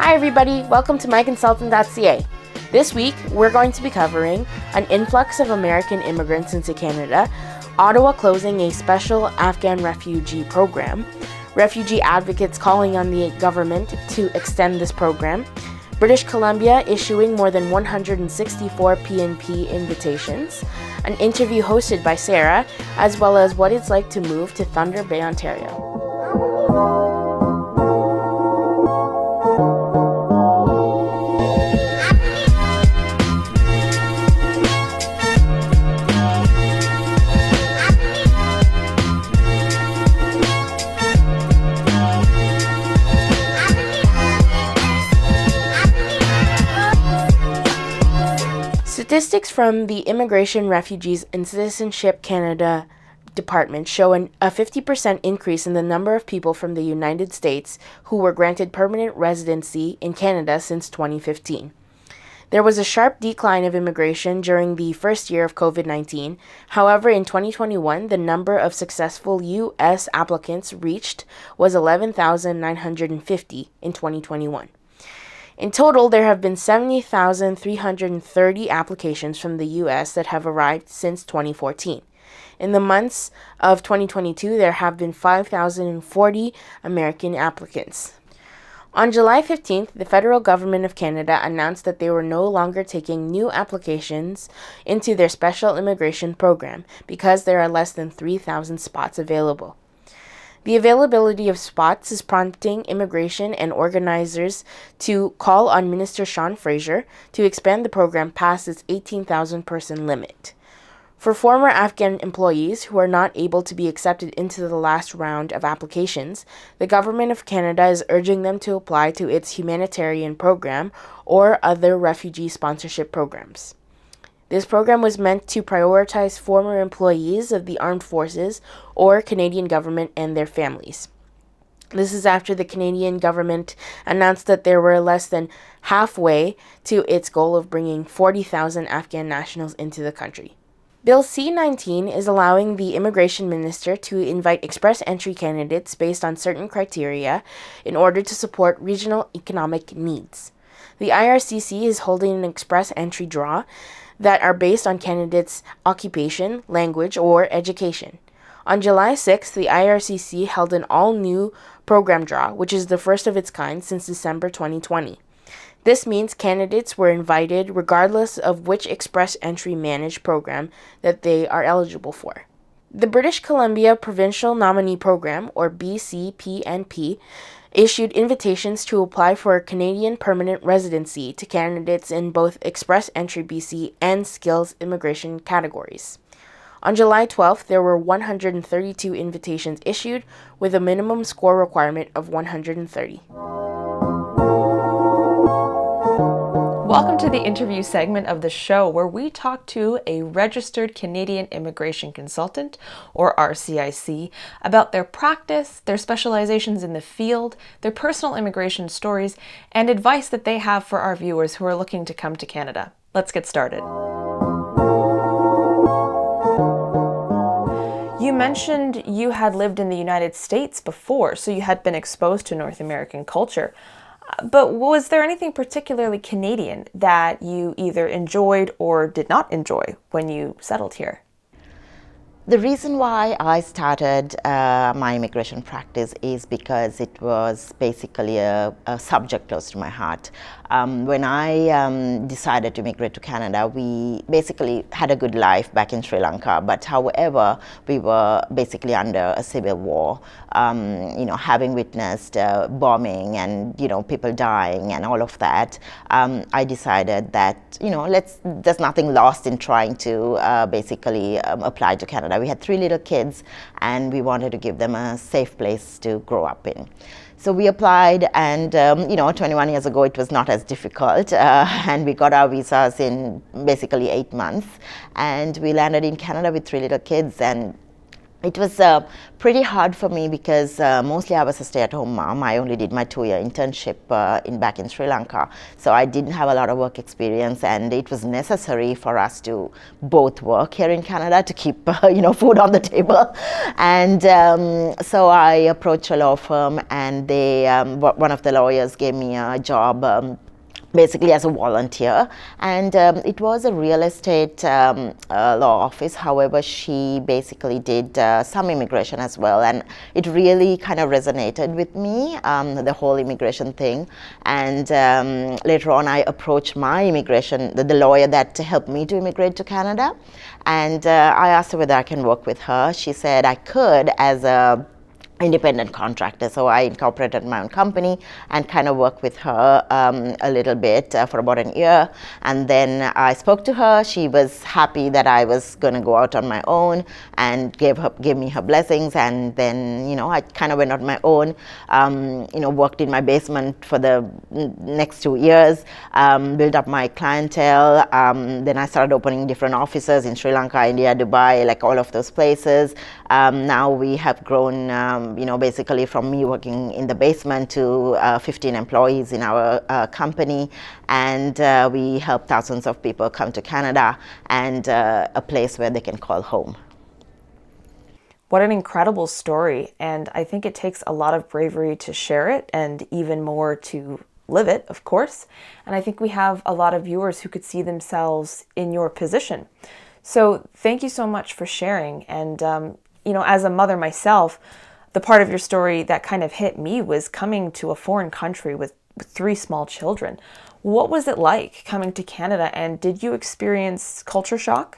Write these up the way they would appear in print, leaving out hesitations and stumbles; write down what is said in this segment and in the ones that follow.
Hi everybody, welcome to myconsultant.ca. This week, we're going to be covering an influx of American immigrants into Canada, Ottawa closing a special Afghan refugee program, refugee advocates calling on the government to extend this program, British Columbia issuing more than 164 PNP invitations, an interview hosted by Sarah, as well as what it's like to move to Thunder Bay, Ontario. Statistics from the Immigration, Refugees, and Citizenship Canada Department show a 50% increase in the number of people from the United States who were granted permanent residency in Canada since 2015. There was a sharp decline of immigration during the first year of COVID-19. However, in 2021, the number of successful U.S. applicants reached was 11,950 in 2021. In total, there have been 70,330 applications from the U.S. that have arrived since 2014. In the months of 2022, there have been 5,040 American applicants. On July 15th, the federal government of Canada announced that they were no longer taking new applications into their special immigration program because there are less than 3,000 spots available. The availability of spots is prompting immigration and organizers to call on Minister Sean Fraser to expand the program past its 18,000 person limit. For former Afghan employees who are not able to be accepted into the last round of applications, the Government of Canada is urging them to apply to its humanitarian program or other refugee sponsorship programs. This program was meant to prioritize former employees of the armed forces or Canadian government and their families. This is after the Canadian government announced that they were less than halfway to its goal of bringing 40,000 Afghan nationals into the country. Bill C-19 is allowing the immigration minister to invite express entry candidates based on certain criteria in order to support regional economic needs. The IRCC is holding an express entry draw that are based on candidates' occupation, language, or education. On July 6th, the IRCC held an all-new program draw, which is the first of its kind since December 2020. This means candidates were invited regardless of which express entry managed program that they are eligible for. The British Columbia Provincial Nominee Program, or BCPNP, issued invitations to apply for a Canadian permanent residency to candidates in both Express Entry BC and Skills Immigration categories. On July 12th, there were 132 invitations issued with a minimum score requirement of 130. Welcome to the interview segment of the show where we talk to a registered Canadian immigration consultant, or RCIC, about their practice, their specializations in the field, their personal immigration stories, and advice that they have for our viewers who are looking to come to Canada. Let's get started. You mentioned you had lived in the United States before, so you had been exposed to North American culture. But was there anything particularly Canadian that you either enjoyed or did not enjoy when you settled here? The reason why I started my immigration practice is because it was basically a subject close to my heart. When I decided to immigrate to Canada, we basically had a good life back in Sri Lanka, but however, we were basically under a civil war, having witnessed bombing and, people dying and all of that. I decided that, there's nothing lost in trying to basically apply to Canada. We had 3 little kids and we wanted to give them a safe place to grow up in. So we applied and, 21 years ago it was not as difficult and we got our visas in basically 8 months and we landed in Canada with 3 little kids and it was pretty hard for me because mostly I was a stay-at-home mom. I only did my 2-year internship back in Sri Lanka, so I didn't have a lot of work experience, and it was necessary for us to both work here in Canada to keep food on the table. And so I approached a law firm, and they one of the lawyers gave me a job. Basically as a volunteer, and it was a real estate law office. However, she basically did some immigration as well, and it really kind of resonated with me, the whole immigration thing. And later on I approached my immigration, the lawyer that helped me to immigrate to Canada, and I asked her whether I can work with her. She said I could as a independent contractor. So I incorporated my own company and kind of worked with her a little bit for about a year. And then I spoke to her. She was happy that I was going to go out on my own, and gave me her blessings. And then, I kind of went on my own, worked in my basement for the next 2 years, built up my clientele. Then I started opening different offices in Sri Lanka, India, Dubai, like all of those places. Now we have grown, basically from me working in the basement to 15 employees in our company, and we help thousands of people come to Canada and a place where they can call home. What an incredible story, and I think it takes a lot of bravery to share it, and even more to live it, of course. And I think we have a lot of viewers who could see themselves in your position. So thank you so much for sharing. And as a mother myself, the part of your story that kind of hit me was coming to a foreign country with 3 small children. What was it like coming to Canada, and did you experience culture shock?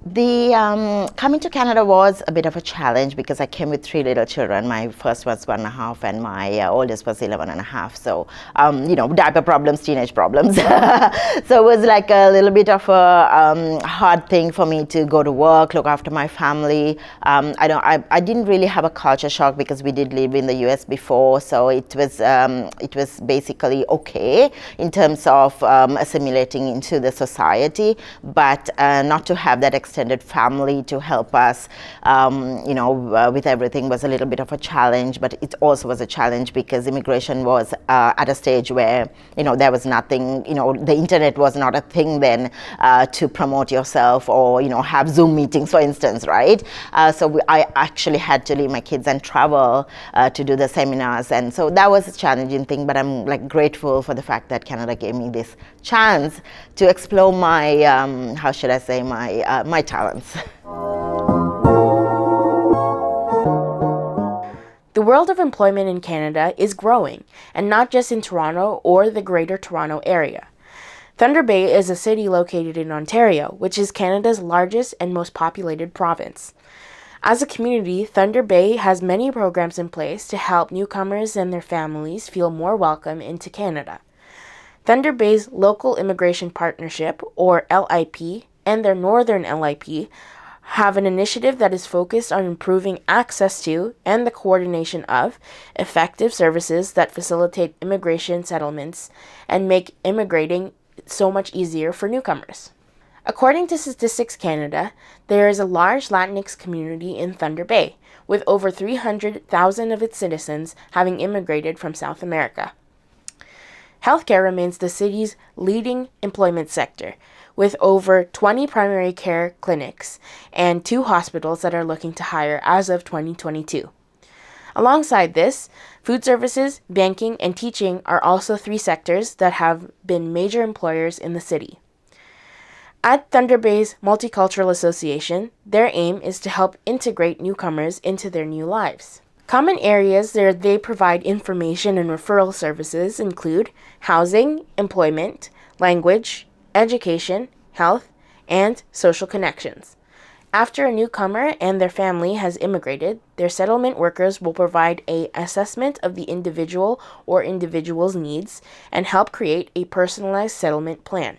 The coming to Canada was a bit of a challenge because I came with 3 little children. My first was 1.5 and my oldest was 11.5. So, diaper problems, teenage problems. So it was like a little bit of a hard thing for me to go to work, look after my family. I didn't really have a culture shock because we did live in the US before. So it was basically okay in terms of assimilating into the society, but not to have that extended family to help us, with everything was a little bit of a challenge. But it also was a challenge because immigration was at a stage where, there was nothing, the internet was not a thing then to promote yourself or, have Zoom meetings, for instance, right? So I actually had to leave my kids and travel to do the seminars. And so that was a challenging thing, but I'm grateful for the fact that Canada gave me this chance to explore my, my talents. The world of employment in Canada is growing, and not just in Toronto or the Greater Toronto Area. Thunder Bay is a city located in Ontario, which is Canada's largest and most populated province. As a community, Thunder Bay has many programs in place to help newcomers and their families feel more welcome into Canada. Thunder Bay's Local Immigration Partnership, or LIP, and their Northern LIP have an initiative that is focused on improving access to and the coordination of effective services that facilitate immigration settlements and make immigrating so much easier for newcomers. According to Statistics Canada, there is a large Latinx community in Thunder Bay, with over 300,000 of its citizens having immigrated from South America. Healthcare remains the city's leading employment sector, with over 20 primary care clinics and 2 hospitals that are looking to hire as of 2022. Alongside this, food services, banking, and teaching are also 3 sectors that have been major employers in the city. At Thunder Bay's Multicultural Association, their aim is to help integrate newcomers into their new lives. Common areas where they provide information and referral services include housing, employment, language, education, health, and social connections. After a newcomer and their family has immigrated, their settlement workers will provide an assessment of the individual or individuals' needs and help create a personalized settlement plan.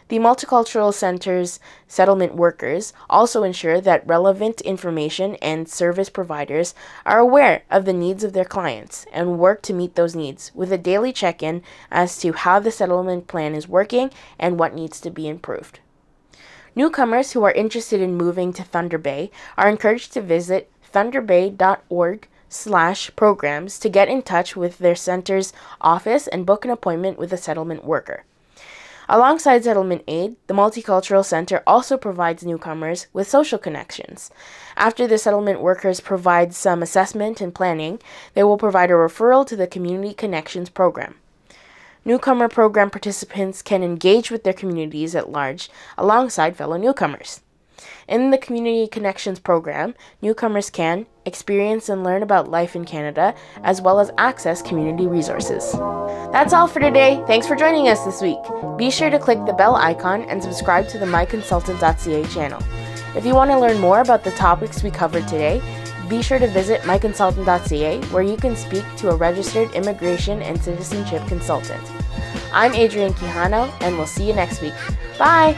The Multicultural Center's settlement workers also ensure that relevant information and service providers are aware of the needs of their clients and work to meet those needs with a daily check-in as to how the settlement plan is working and what needs to be improved. Newcomers who are interested in moving to Thunder Bay are encouraged to visit thunderbay.org/programs to get in touch with their center's office and book an appointment with a settlement worker. Alongside settlement aid, the Multicultural Center also provides newcomers with social connections. After the settlement workers provide some assessment and planning, they will provide a referral to the Community Connections program. Newcomer program participants can engage with their communities at large alongside fellow newcomers. In the Community Connections program, newcomers can experience and learn about life in Canada, as well as access community resources. That's all for today. Thanks for joining us this week. Be sure to click the bell icon and subscribe to the myconsultant.ca channel. If you want to learn more about the topics we covered today, be sure to visit myconsultant.ca, where you can speak to a registered immigration and citizenship consultant. I'm Adrienne Quijano, and we'll see you next week. Bye!